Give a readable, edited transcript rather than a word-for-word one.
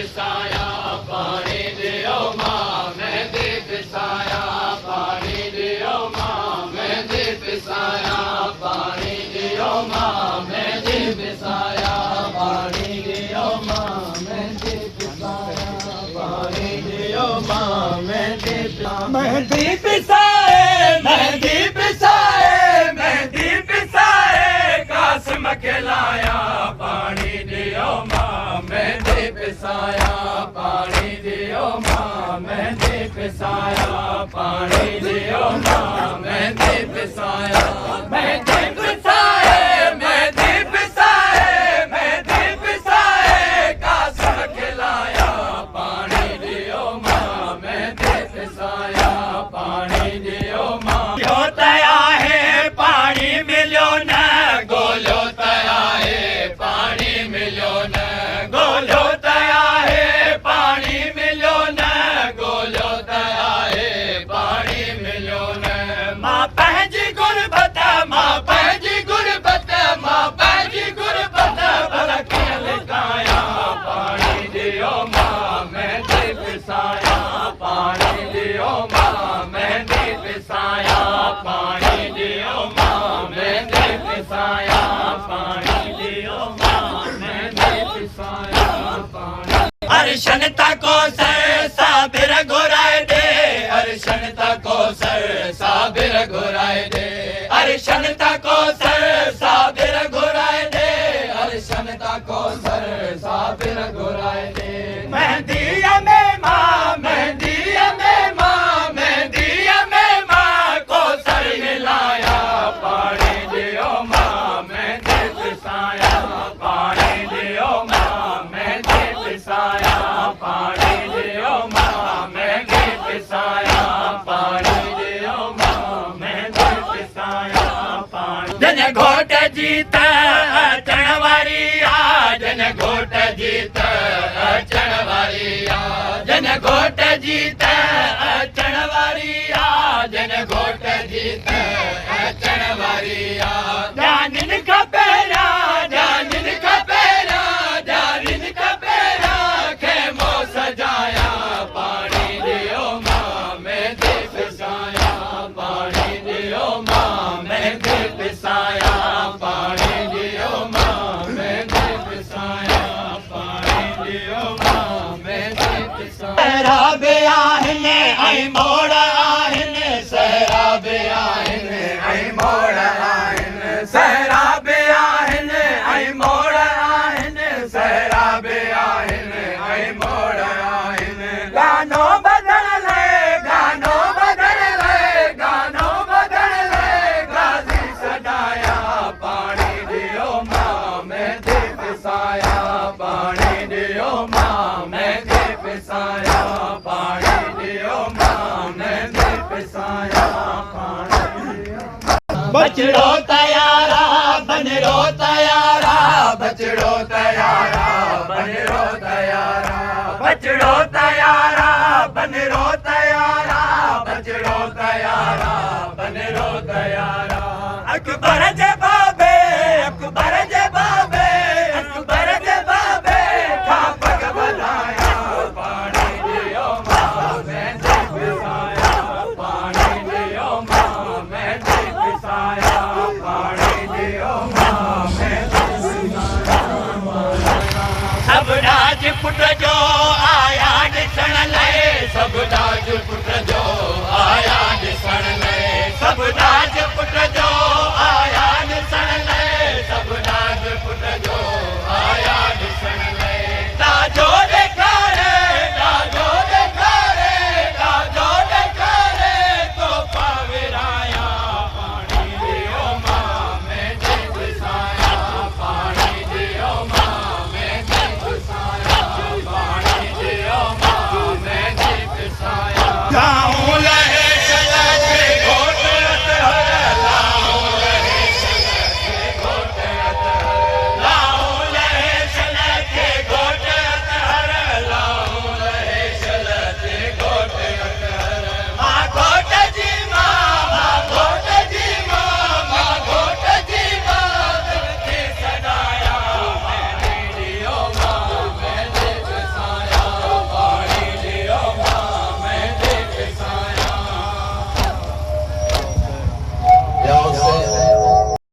पिसाया पानी दियो मां मेहंदी पिसाया पानी दियो मां मेहंदी पिसाया पानी दियो मां मेहंदी पिसाया पानी दियो मां मेहंदी पिसाया पानी दियो मां मेहंदी पिसाए मेहंदी पिसाए मेहंदी पिसाए कासिम खिलाया पानी दियो मां मेहंदी पिसाया पानी दियो मां मेहंदी पिसाया पानी दियो मां मेहंदी पिसाया मेहंदी पिसाए मेहंदी पिसाए मेहंदी पिसाए कासिम खिलाया पानी दियो मां मेहंदी पिसाया पानी दियो मां तया है पानी मिलो न गोलो तया है पानी मिलो न गोलो तया है पानी मिलो न गोलो तया है पानी मिलो न मां पंहिंजी गुरबत मां पंहिंजी गुरबत मां पंहिंजी गुरबत भला कीअं लिकाया पानी दियो मां मेहंदी पिसाया पानी दियो मां मेहंदी पिसाया पानी दियो मां मेहंदी पिसाया पानी दियो मां मेहंदी पिसाया पानी अर्शन तको सर साबिर घुराए दे अर्शन तको सर साबिर घुराए दे अर्शन तको सर साबिर घुराए दे अर्शन तको सर साबिर घुराए दे मेहंदी में मां मेहंदी में मां मेहंदी में मां को सर मिलाया पानी दियो मां मेहंदी पिसाया पानी दियो मां मेहंदी पिसाया पानी दियो मां मेहंदी पिसाया पानी दियो मां मेहंदी पिसाया पानी जन घोट जीत अचण वारी आ जन घोट जीत अचण वारी आ जन घोट जीत अचण वारी आ जन घोट जीत अचण वारी आ जानिन खपेरा जानिन खपेरा जानिन खपेरा खेमो सजाया पानी दियो मां मेहंदी पिसाया पानी दियो मां मेहंदी पिसाया पानी दियो मां मेहंदी पिसाया पानी दियो मां मेहंदी पिसाया सहराबे आहिनि ऐं मोड़ आहिनि सहराबे आहिनि ऐं मोड़ आहिनि सहराबे आहिनि ऐं मोड़ आहिनि सहराबे आहिनि ऐं मोड़ आहिनि गानो बदल ले गानो बदल ले गानो बदल ले गाज़ी सजाया पानी दियो मां मेहंदी पिसाया पानी दियो मां मेहंदी पिसाया पानी दियो मां मेहंदी पिसाया पानी दियो बचड़ो तयारा बनरो तयारा बचड़ो तयारा बनरो तयारा बचड़ो तयारा बनरो तयारा बचड़ो तयारा बनरो तयारा अकबर जे बाबे अकबर जे बाबे अकबर जे बाबे खा पग बनाया पानी दियो मां मेहंदी पिसाया पानी दियो मां मेहंदी पिसाया पानी दियो मां मेहंदी पिसाया सब राजपुत जो आया ॾिसण लाइ सब राजपुत जो आया